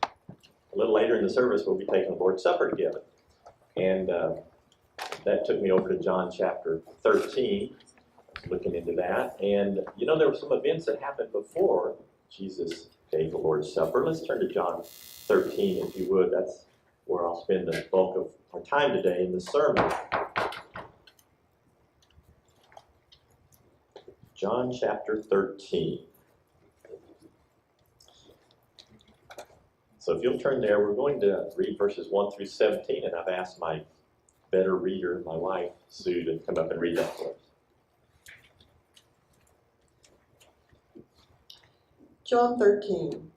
A little later in the service, we'll be taking the Lord's Supper together. And that took me over to John chapter 13, looking into that. And you know, there were some events that happened before Jesus gave the Lord's Supper. Let's turn to John 13, if you would. That's where I'll spend the bulk of our time today in the sermon. John chapter 13. So if you'll turn there, we're going to read verses 1 through 17, and I've asked my better reader, my wife, Sue, to come up and read that for us. John 13.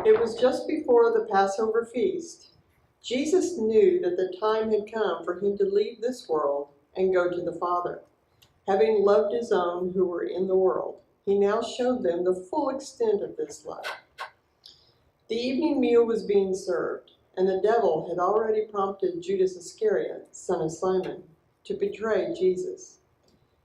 It was just before the Passover feast. Jesus knew that the time had come for him to leave this world and go to the Father. Having loved his own who were in the world, he now showed them the full extent of this love. The evening meal was being served, and the devil had already prompted Judas Iscariot, son of Simon, to betray Jesus.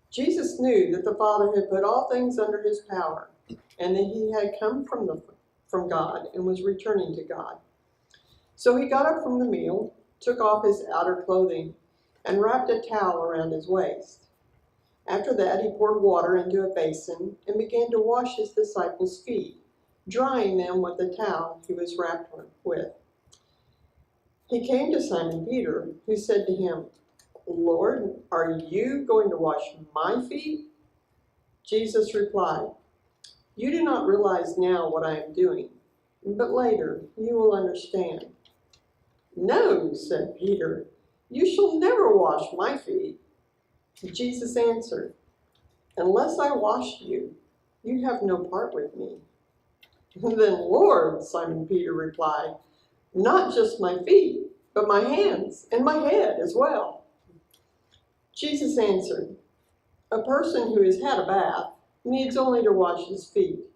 Jesus knew that the Father had put all things under his power, and that he had come from God and was returning to God. So he got up from the meal, took off his outer clothing, and wrapped a towel around his waist. After that, he poured water into a basin and began to wash his disciples' feet, drying them with the towel he was wrapped with. He came to Simon Peter, who said to him, "Lord, are you going to wash my feet?" Jesus replied, "You do not realize now what I am doing, but later you will understand." "No," said Peter, "you shall never wash my feet." Jesus answered, "Unless I wash you, you have no part with me." "Then, Lord," Simon Peter replied, "not just my feet, but my hands and my head as well." Jesus answered, "A person who has had a bath needs only to wash his feet.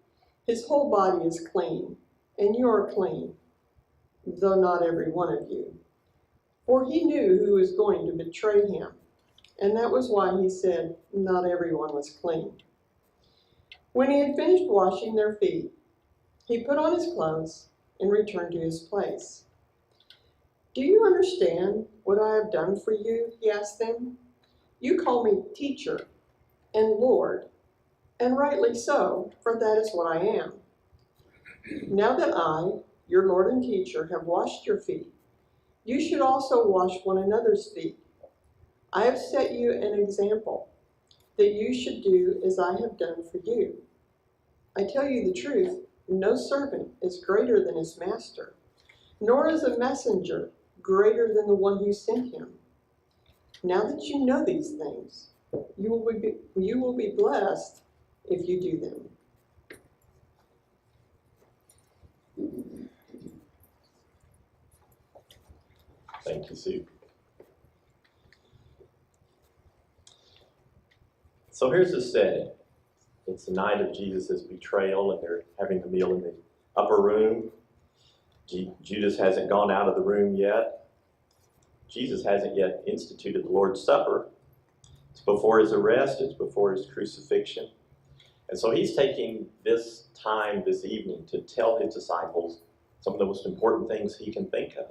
His whole body is clean, and you are clean, though not every one of you." For he knew who was going to betray him, and that was why he said not everyone was clean. When he had finished washing their feet, he put on his clothes and returned to his place. "Do you understand what I have done for you?" he asked them. "You call me teacher and Lord, and rightly so, for that is what I am. Now that I, your Lord and teacher, have washed your feet, you should also wash one another's feet. I have set you an example, that you should do as I have done for you. I tell you the truth, no servant is greater than his master, nor is a messenger greater than the one who sent him. Now that you know these things, you will be blessed if you do them." Thank you, Sue. So here's the setting. It's the night of Jesus' betrayal, and they're having the meal in the upper room. Judas hasn't gone out of the room yet. Jesus hasn't yet instituted the Lord's Supper. It's before his arrest. It's before his crucifixion. And so he's taking this time this evening to tell his disciples some of the most important things he can think of.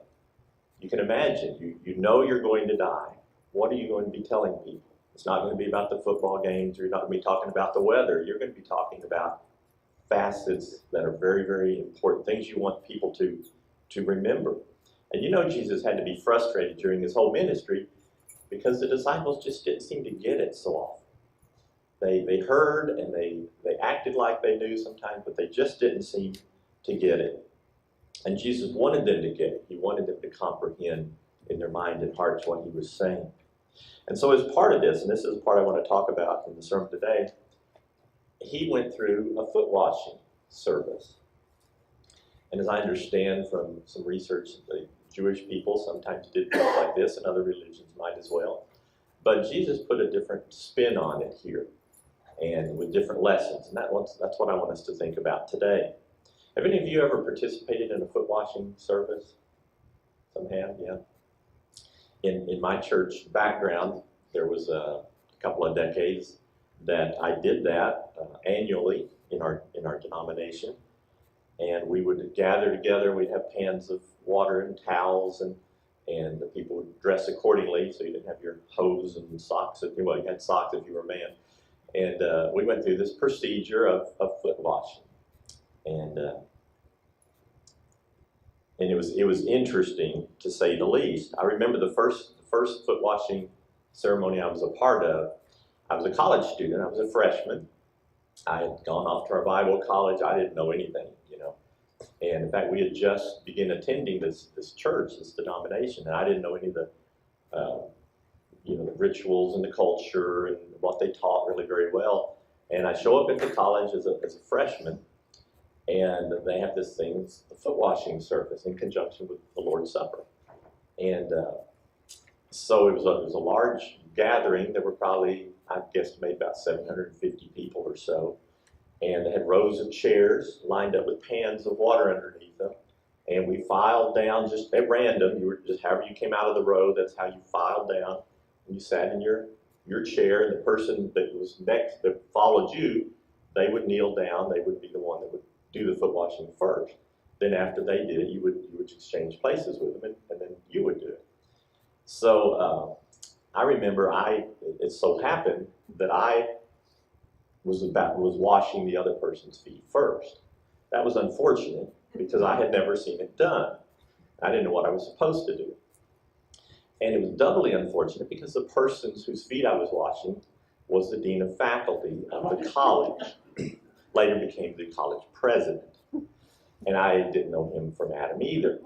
You can imagine, you know you're going to die. What are you going to be telling people? It's not going to be about the football games. You're not going to be talking about the weather. You're going to be talking about facets that are very, very important, things you want people to remember. And you know Jesus had to be frustrated during his whole ministry because the disciples just didn't seem to get it so often. They heard and they acted like they knew sometimes, but they just didn't seem to get it. And Jesus wanted them to get it. He wanted them to comprehend in their mind and hearts what he was saying. And so as part of this, and this is the part I want to talk about in the sermon today, he went through a foot washing service. And as I understand from some research, the Jewish people sometimes did things like this, and other religions might as well. But Jesus put a different spin on it here, and with different lessons. And that's what I want us to think about today. Have any of you ever participated in a foot washing service? Some have, yeah. In my church background, there was a couple of decades that I did that annually in our denomination. And we would gather together. We'd have pans of water and towels, and the people would dress accordingly. So you didn't have your hose and socks. Well, you had socks if you were a man. And we went through this procedure of foot washing, and it was interesting to say the least. I remember the first foot washing ceremony I was a part of. I was a college student. I was a freshman. I had gone off to our Bible college. I didn't know anything, And in fact, we had just begun attending this church, this denomination, and I didn't know any of the, the rituals and the culture and what they taught really very well. And I show up at the college as a freshman, and they have this thing, the foot washing service in conjunction with the Lord's Supper. And so it was a large gathering. There were probably, I guess, maybe about 750 people or so. And they had rows of chairs lined up with pans of water underneath them. And we filed down just at random. You were just, however you came out of the row, that's how you filed down. And you sat in your chair, and the person that was next, that followed you, they would kneel down. They would be the one that would do the foot washing first. Then after they did it, you would exchange places with them, and then you would do it. So I remember it so happened that I was washing the other person's feet first. That was unfortunate because I had never seen it done. I didn't know what I was supposed to do. And it was doubly unfortunate because the person whose feet I was washing was the dean of faculty of the college. Later became the college president. And I didn't know him from Adam either.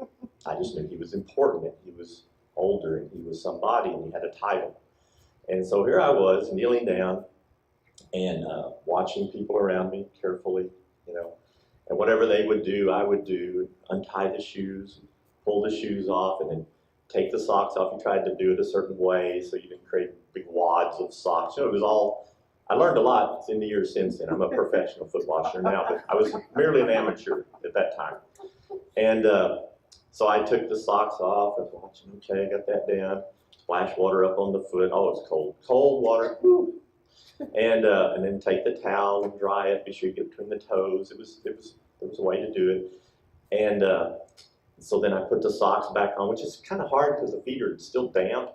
I just knew he was important, and he was older, and he was somebody, and he had a title. And so here I was kneeling down and watching people around me carefully, and whatever they would do, I would do. Untie the shoes, pull the shoes off, and then take the socks off. You tried to do it a certain way so you didn't create big wads of socks. It was all, I learned a lot in the years since then. I'm a professional foot washer now, but I was merely an amateur at that time. And so I took the socks off. I was watching, okay, I got that down. Splash water up on the foot. Oh, it's cold. Cold water. Woo. And then take the towel and dry it. Be sure you get between the toes. There was a way to do it. And so then I put the socks back on, which is kind of hard because the feet are still damp.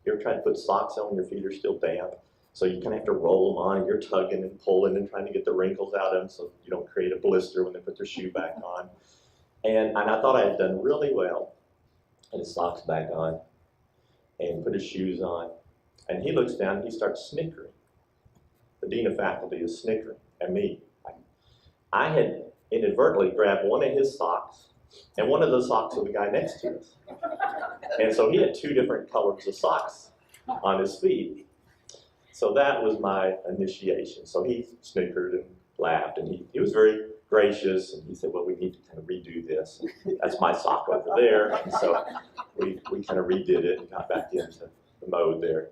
You ever try to put socks on when your feet are still damp? So you kind of have to roll them on, and you're tugging and pulling and trying to get the wrinkles out of them so you don't create a blister when they put their shoe back on. And I thought I had done really well. And his socks back on and put his shoes on. And he looks down and he starts snickering. The dean of faculty is snickering at me. I had inadvertently grabbed one of his socks and one of the socks of the guy next to us. And so he had two different colors of socks on his feet. So that was my initiation. So he snickered and laughed, and he was very gracious, and he said, well, we need to kind of redo this. That's my sock over there. And so we kind of redid it and got back into the mode there.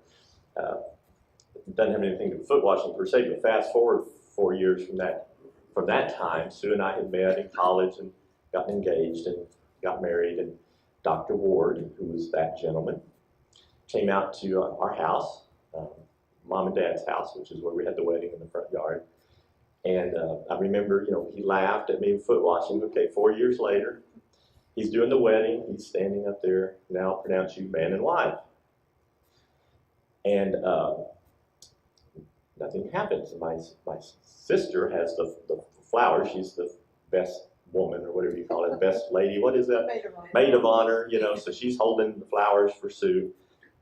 It doesn't have anything to do with foot washing per se, but fast forward 4 years from that time, Sue and I had met in college and gotten engaged and got married, and Dr. Ward, who was that gentleman, came out to our house, Mom and Dad's house, which is where we had the wedding in the front yard. And I remember, he laughed at me foot washing. Okay, 4 years later, he's doing the wedding. He's standing up there. Now I'll pronounce you man and wife. And nothing happens. My sister has the flowers. She's the best woman, or whatever you call it, best lady. What is that? Maid of honor, so she's holding the flowers for Sue.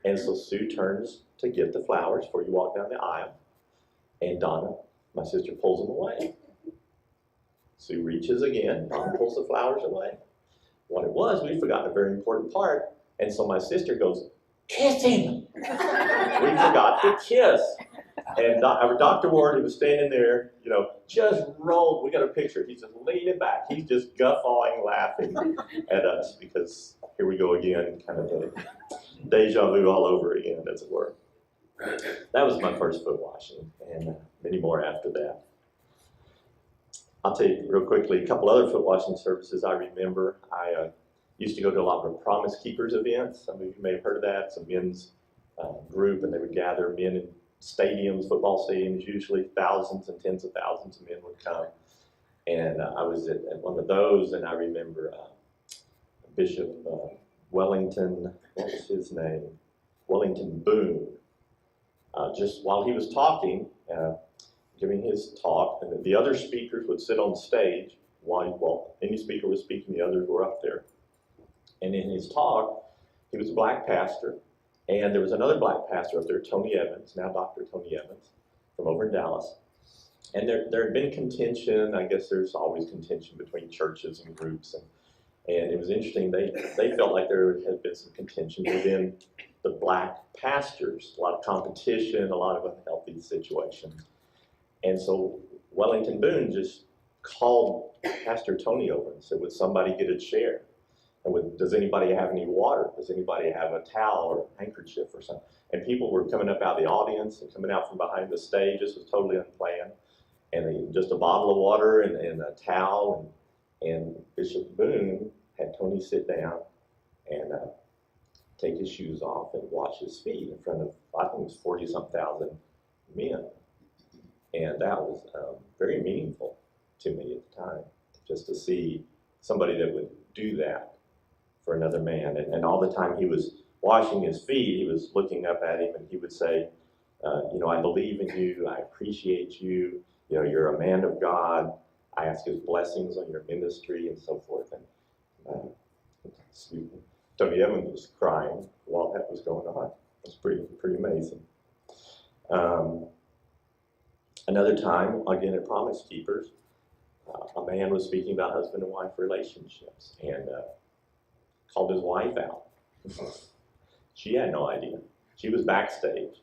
And so Sue turns to get the flowers before you walk down the aisle. And Donna, my sister, pulls them away. Sue reaches again. Donna pulls the flowers away. What it was, we'd forgotten a very important part. And so my sister goes, kiss him. We forgot to kiss. And our Dr. Ward, who was standing there, just rolled. We got a picture. He's just leaning back. He's just guffawing, laughing at us because here we go again, kind of a deja vu all over again, as it were. That was my first foot washing, and many more after that. I'll tell you real quickly a couple other foot washing services I remember. I used to go to a lot of Promise Keepers events. Some of you may have heard of that. It's a men's group, and they would gather men in stadiums, football stadiums, usually thousands and tens of thousands of men would come. And I was at one of those, and I remember Bishop Wellington, what was his name? Wellington Boone. Just while he was talking, giving his talk, and the other speakers would sit on stage while any speaker was speaking, the others were up there. And in his talk, he was a black pastor, and there was another black pastor up there, Tony Evans, now Dr. Tony Evans, from over in Dallas. And there had been contention. I guess there's always contention between churches and groups, and it was interesting. They felt like there had been some contention within the black pastors, a lot of competition, a lot of unhealthy situations. And so Wellington Boone just called Pastor Tony over and said, would somebody get a chair? And does anybody have any water? Does anybody have a towel or a handkerchief or something? And people were coming up out of the audience and coming out from behind the stage. This was totally unplanned. And just a bottle of water and a towel. And Bishop Boone had Tony sit down and take his shoes off and wash his feet in front of, I think it was 40-something thousand men. And that was very meaningful to me at the time, just to see somebody that would do that for another man. And all the time he was washing his feet, he was looking up at him and he would say, I believe in you, I appreciate you, you're a man of God, I ask his blessings on your ministry and so forth. And Tony Evans was crying while that was going on. It was pretty amazing. Another time, again at Promise Keepers, a man was speaking about husband and wife relationships and called his wife out. She had no idea. She was backstage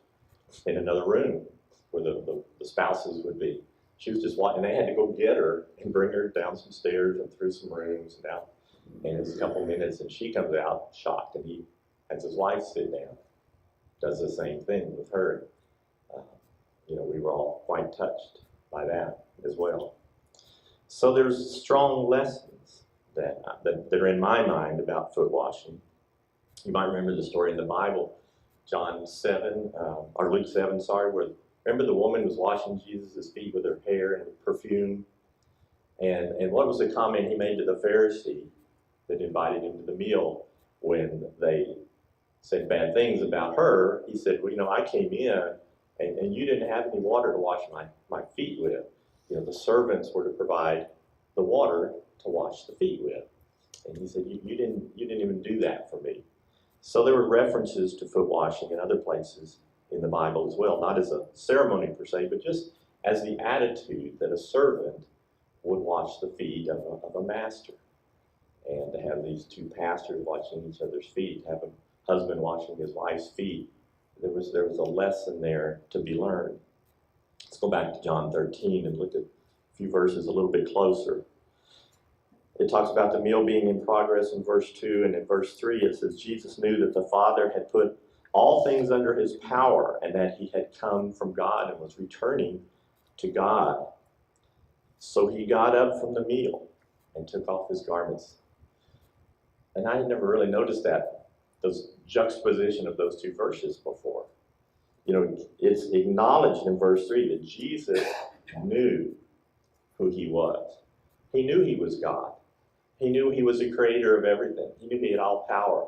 in another room where the spouses would be. She was just watching, and they had to go get her and bring her down some stairs and through some rooms and out. And it's a couple minutes, and she comes out shocked, and he has his wife sit down, does the same thing with her. We were all quite touched by that as well. So there's strong lessons that are in my mind about foot washing. You might remember the story in the Bible, Luke 7, where remember the woman was washing Jesus' feet with her hair and perfume. And what was the comment he made to the Pharisee that invited him to the meal when they said bad things about her? He said, I came in and you didn't have any water to wash my feet with. The servants were to provide the water to wash the feet with. And he said, you didn't even do that for me. So there were references to foot washing in other places in the Bible as well, not as a ceremony per se, but just as the attitude that a servant would wash the feet of a master. And to have these two pastors washing each other's feet, have a husband washing his wife's feet, there was a lesson there to be learned. Let's go back to John 13 and look at a few verses a little bit closer. It talks about the meal being in progress in verse 2, and in verse 3 it says, Jesus knew that the Father had put all things under his power, and that he had come from God and was returning to God. So he got up from the meal and took off his garments. And I had never really noticed those juxtaposition of those two verses before. It's acknowledged in verse 3 that Jesus knew who he was. He knew he was God. He knew he was the creator of everything. He knew he had all power.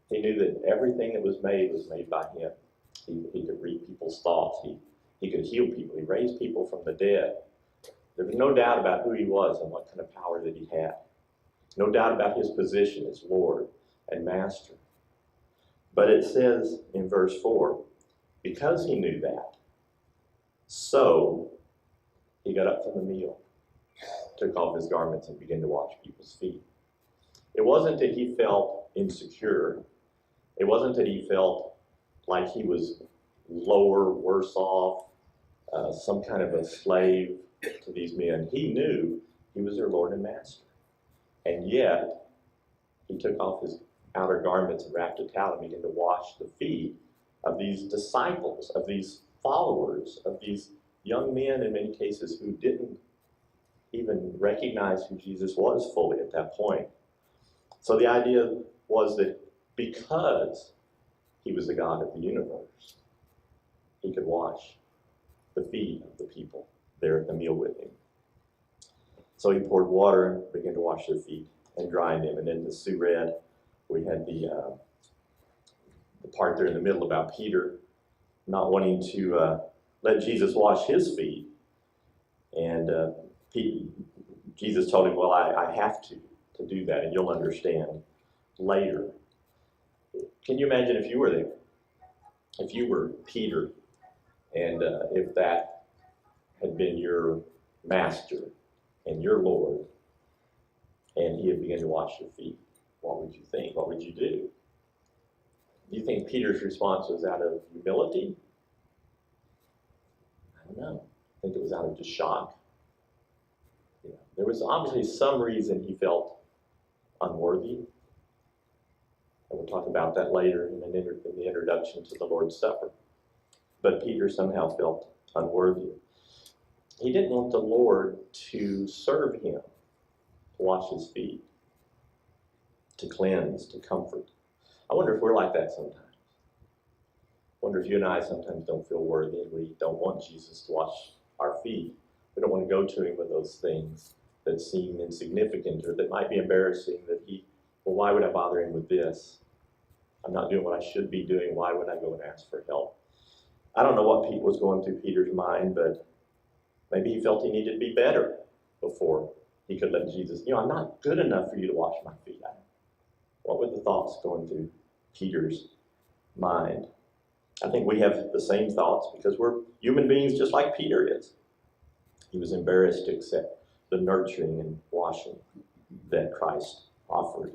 He knew that everything that was made by him. He could read people's thoughts. He could heal people. He raised people from the dead. There was no doubt about who he was and what kind of power that he had. No doubt about his position as Lord and Master. But it says in verse 4, because he knew that, so he got up from the meal, took off his garments, and began to wash people's feet. It wasn't that he felt insecure. It wasn't that he felt like he was lower, worse off, some kind of a slave to these men. He knew he was their Lord and Master. And yet, he took off his outer garments and wrapped a towel and began to wash the feet of these disciples, of these followers, of these young men in many cases who didn't even recognize who Jesus was fully at that point. So the idea was that because he was the God of the universe, he could wash the feet of the people there at the meal with him. So he poured water and began to wash their feet and dry them. And then, as Sue read, we had the part there in the middle about Peter not wanting to let Jesus wash his feet. And Jesus told him, well, I have to do that, and you'll understand later. Can you imagine if you were there? If you were Peter, and if that had been your master and your Lord, and he had begun to wash your feet, what would you think? What would you do? Do you think Peter's response was out of humility? I don't know. I think it was out of just shock. Yeah. There was obviously some reason he felt unworthy. And we'll talk about that later in the introduction to the Lord's Supper. But Peter somehow felt unworthy. He didn't want the Lord to serve him, to wash his feet, to cleanse, to comfort. I wonder if we're like that sometimes. I wonder if you and I sometimes don't feel worthy and we don't want Jesus to wash our feet. We don't want to go to him with those things that seem insignificant or that might be embarrassing, well, why would I bother him with this? I'm not doing what I should be doing. Why would I go and ask for help? I don't know what was going through Peter's mind, but maybe he felt he needed to be better before he could let Jesus, I'm not good enough for you to wash my feet. What were the thoughts going through Peter's mind? I think we have the same thoughts because we're human beings just like Peter is. He was embarrassed to accept the nurturing and washing that Christ offered.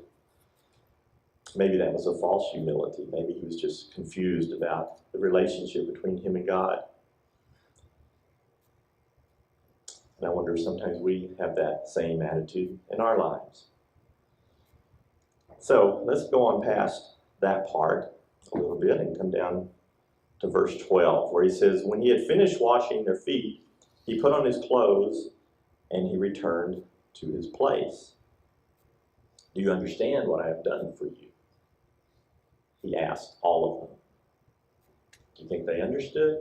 Maybe that was a false humility. Maybe he was just confused about the relationship between him and God. And I wonder if sometimes we have that same attitude in our lives. So let's go on past that part a little bit and come down to verse 12, where he says, when he had finished washing their feet, he put on his clothes and he returned to his place. Do you understand what I have done for you? He asked all of them. Do you think they understood?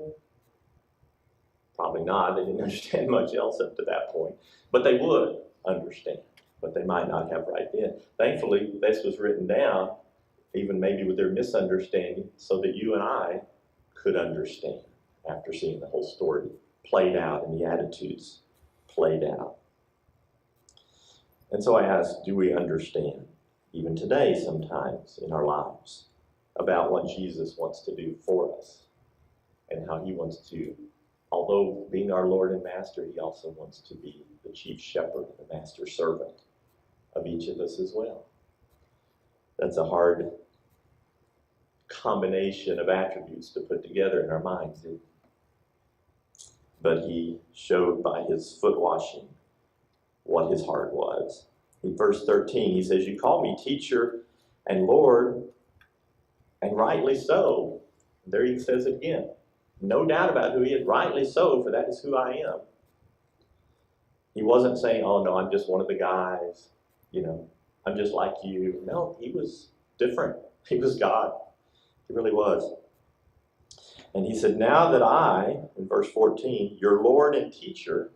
Probably not. They didn't understand much else up to that point. But they would understand, but they might not have right then. Thankfully, this was written down, even maybe with their misunderstanding, so that you and I could understand after seeing the whole story played out and the attitudes played out. And so I ask, do we understand, even today sometimes in our lives, about what Jesus wants to do for us and how he wants to, although being our Lord and Master, he also wants to be the chief shepherd, the master servant of each of us as well. That's a hard combination of attributes to put together in our minds. But he showed by his foot washing what his heart was. In verse 13, he says, you call me teacher and Lord, and rightly so. There he says it again. No doubt about who he is. Rightly so, for that is who I am. He wasn't saying, oh no, I'm just one of the guys. I'm just like you. No, he was different. He was God. He really was. And he said, now that I, in verse 14, your Lord and teacher,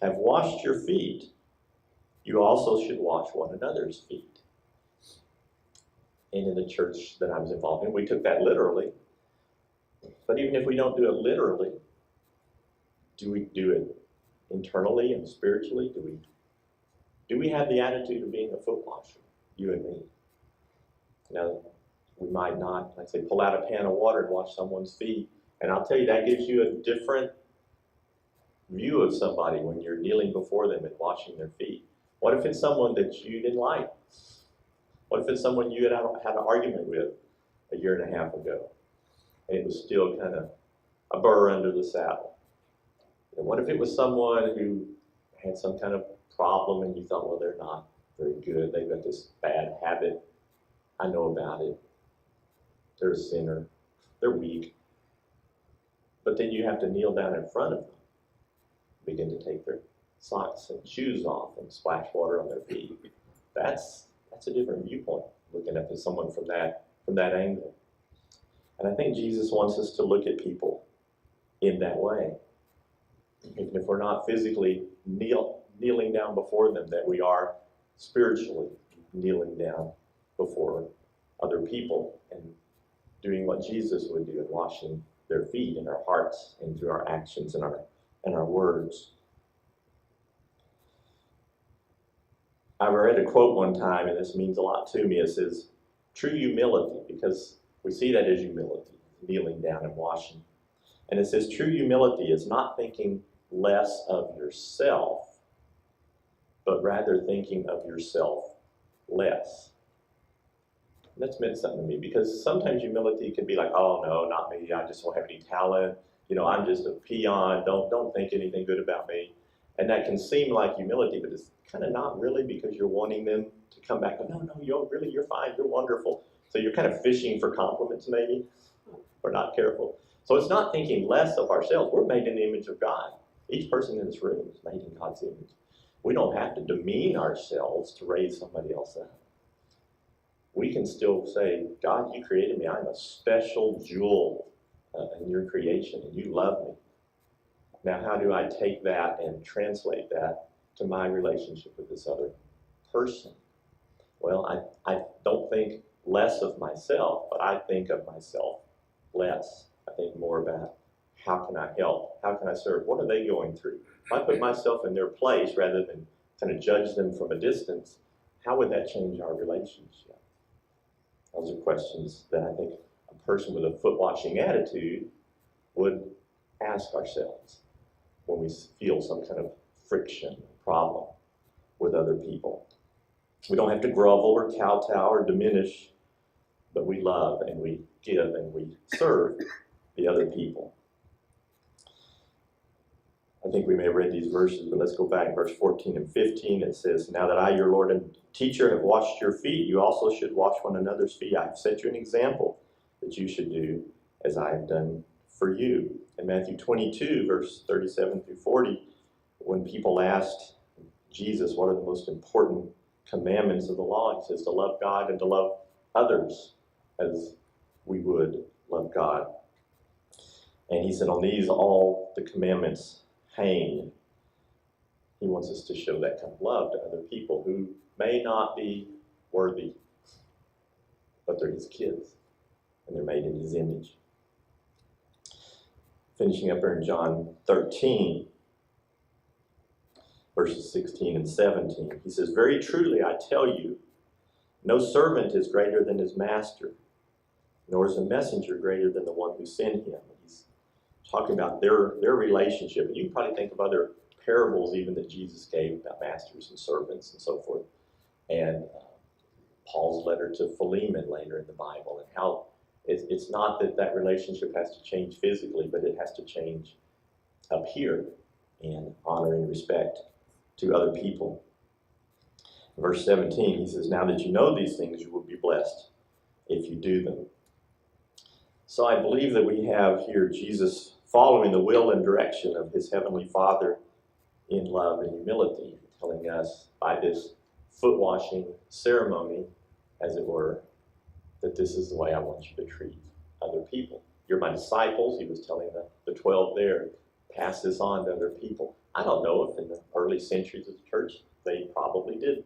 have washed your feet, you also should wash one another's feet. And in the church that I was involved in, we took that literally. But even if we don't do it literally, do we do it internally and spiritually? Do we have the attitude of being a foot washer, you and me? Now, we might not, like I say, pull out a pan of water and wash someone's feet. And I'll tell you, that gives you a different view of somebody when you're kneeling before them and washing their feet. What if it's someone that you didn't like? What if it's someone you had an argument with a year and a half ago? And it was still kind of a burr under the saddle. And what if it was someone who had some kind of problem and you thought, well, they're not very good. They've got this bad habit. I know about it. They're a sinner. They're weak. But then you have to kneel down in front of them, begin to take their socks and shoes off and splash water on their feet. That's a different viewpoint, looking at someone from that angle. And I think Jesus wants us to look at people in that way. Even if we're not physically kneeling down before them, that we are spiritually kneeling down before other people and doing what Jesus would do and washing their feet in our hearts and through our actions and our words. I read a quote one time, and this means a lot to me. It says, true humility, because we see that as humility, kneeling down and washing. And it says, true humility is not thinking less of yourself, but rather thinking of yourself less. That's meant something to me, because sometimes humility can be like, oh no, not me, I just don't have any talent, I'm just a peon, don't think anything good about me. And that can seem like humility, but it's kind of not really, because you're wanting them to come back and, no, you're fine, you're wonderful. So you're kind of fishing for compliments maybe, or not careful. So it's not thinking less of ourselves. We're made in the image of God. Each person in this room is made in God's image. We don't have to demean ourselves to raise somebody else up. We can still say, God, you created me. I'm a special jewel in your creation, and you love me. Now, how do I take that and translate that to my relationship with this other person? Well, I don't think less of myself, but I think of myself less. I think more about how can I help? How can I serve? What are they going through? If I put myself in their place rather than kind of judge them from a distance, how would that change our relationship? Those are questions that I think a person with a foot-washing attitude would ask ourselves when we feel some kind of friction, problem with other people. We don't have to grovel or kowtow or diminish, but we love and we give and we serve the other people. I think we may have read these verses, but let's go back. Verse 14 and 15, it says, now that I, your Lord and teacher, have washed your feet, you also should wash one another's feet. I have set you an example that you should do as I have done for you. In Matthew 22, verse 37 through 40, when people asked Jesus, what are the most important commandments of the law? He says to love God and to love others as we would love God. And he said, on these all the commandments hang. He wants us to show that kind of love to other people who may not be worthy, but they're his kids, and they're made in his image. Finishing up here in John 13, verses 16 and 17, he says, very truly I tell you, no servant is greater than his master, nor is a messenger greater than the one who sent him. He's talking about their relationship. You can probably think of other parables even that Jesus gave about masters and servants and so forth. And Paul's letter to Philemon later in the Bible, and how it's not that relationship has to change physically, but it has to change up here in honor and respect to other people. In verse 17, he says, now that you know these things, you will be blessed if you do them. So I believe that we have here Jesus following the will and direction of his heavenly Father in love and humility, telling us by this foot-washing ceremony, as it were, that this is the way I want you to treat other people. You're my disciples, he was telling the 12 there, pass this on to other people. I don't know if in the early centuries of the church, they probably did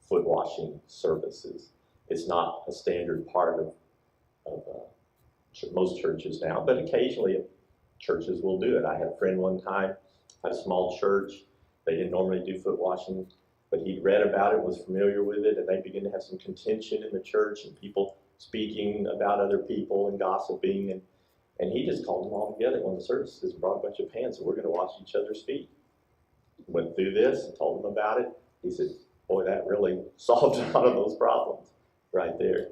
foot-washing services. It's not a standard part of most churches now, but occasionally churches will do it. I had a friend one time, had a small church. They didn't normally do foot washing, but he'd read about it, was familiar with it, and they began to have some contention in the church and people speaking about other people and gossiping, and he just called them all together at one of the services and brought a bunch of pans, and we're going to wash each other's feet. Went through this and told them about it. He said, boy, that really solved a lot of those problems right there.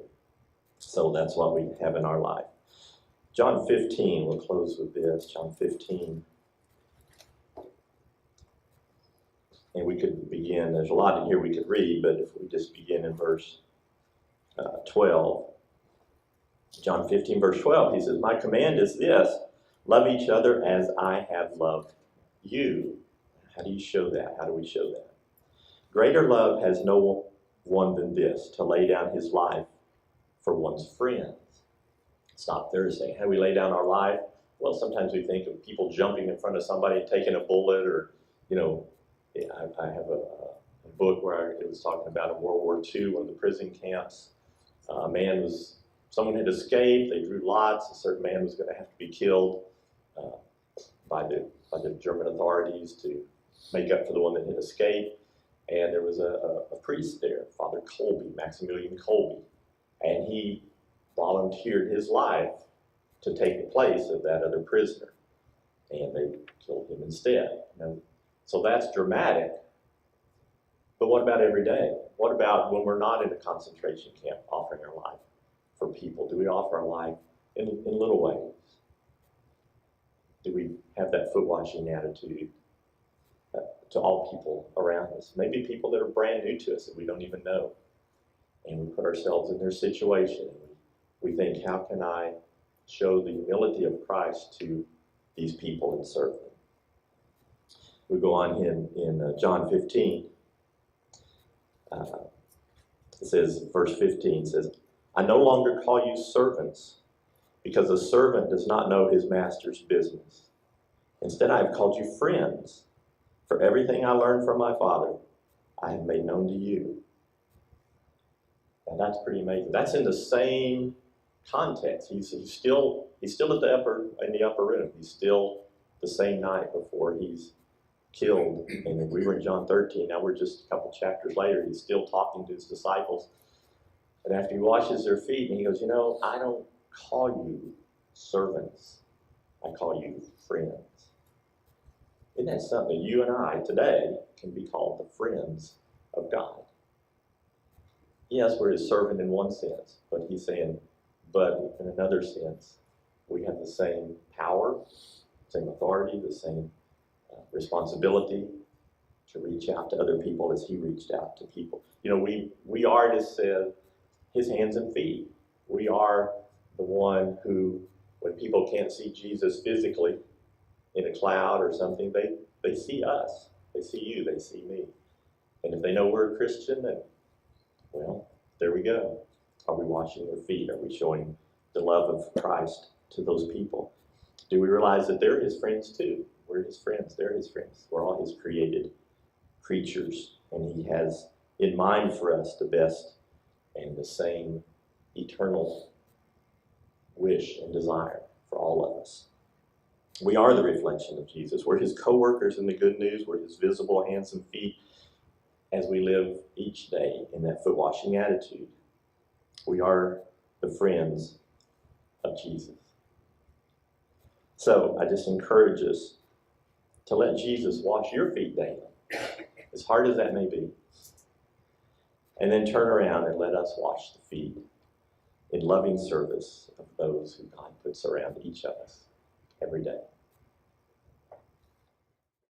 So that's what we have in our life. John 15, we'll close with this, John 15. And we could begin, there's a lot in here we could read, but if we just begin in verse 12. John 15, verse 12, he says, my command is this, love each other as I have loved you. How do you show that? How do we show that? Greater love has no one than this, to lay down his life for one's friends. Stop there and say, how do we lay down our life? Well, sometimes we think of people jumping in front of somebody, taking a bullet, or, Yeah, I have a book where it was talking about in World War II, one of the prison camps. Someone had escaped. They drew lots. A certain man was going to have to be killed uh, by the German authorities to make up for the one that had escaped. And there was a priest there, Father Colby, Maximilian Colby, and he volunteered his life to take the place of that other prisoner, and they killed him instead. So that's dramatic. But what about every day? What about when we're not in a concentration camp offering our life for people? Do we offer our life in little ways? Do we have that foot washing attitude to all people around us? Maybe people that are brand new to us that we don't even know. And we put ourselves in their situation. And we think, how can I show the humility of Christ to these people and serve them? We go on in John 15. It says, verse 15 says, I no longer call you servants, because a servant does not know his master's business. Instead, I have called you friends, for everything I learned from my Father, I have made known to you. And that's pretty amazing. That's in the same context. He's still in the upper room. He's still the same night before he's killed. And we were in John 13. Now we're just a couple chapters later. He's still talking to his disciples. And after he washes their feet, and he goes, I don't call you servants. I call you friends. Isn't that something? You and I today can be called the friends of God. Yes, we're his servant in one sense, but he's saying, but in another sense, we have the same power, same authority, the same responsibility to reach out to other people as he reached out to people. We are, as said, his hands and feet. We are the one who, when people can't see Jesus physically in a cloud or something, they see us. They see you. They see me. And if they know we're a Christian, then, well, there we go. Are we washing their feet? Are we showing the love of Christ to those people? Do we realize that they're his friends too? We're his friends. They're his friends. We're all his created creatures. And he has in mind for us the best and the same eternal wish and desire for all of us. We are the reflection of Jesus. We're his co-workers in the good news. We're his visible hands and feet as we live each day in that foot washing attitude. We are the friends of Jesus. So I just encourage us to let Jesus wash your feet daily, as hard as that may be. And then turn around and let us wash the feet in loving service of those who God puts around each of us every day.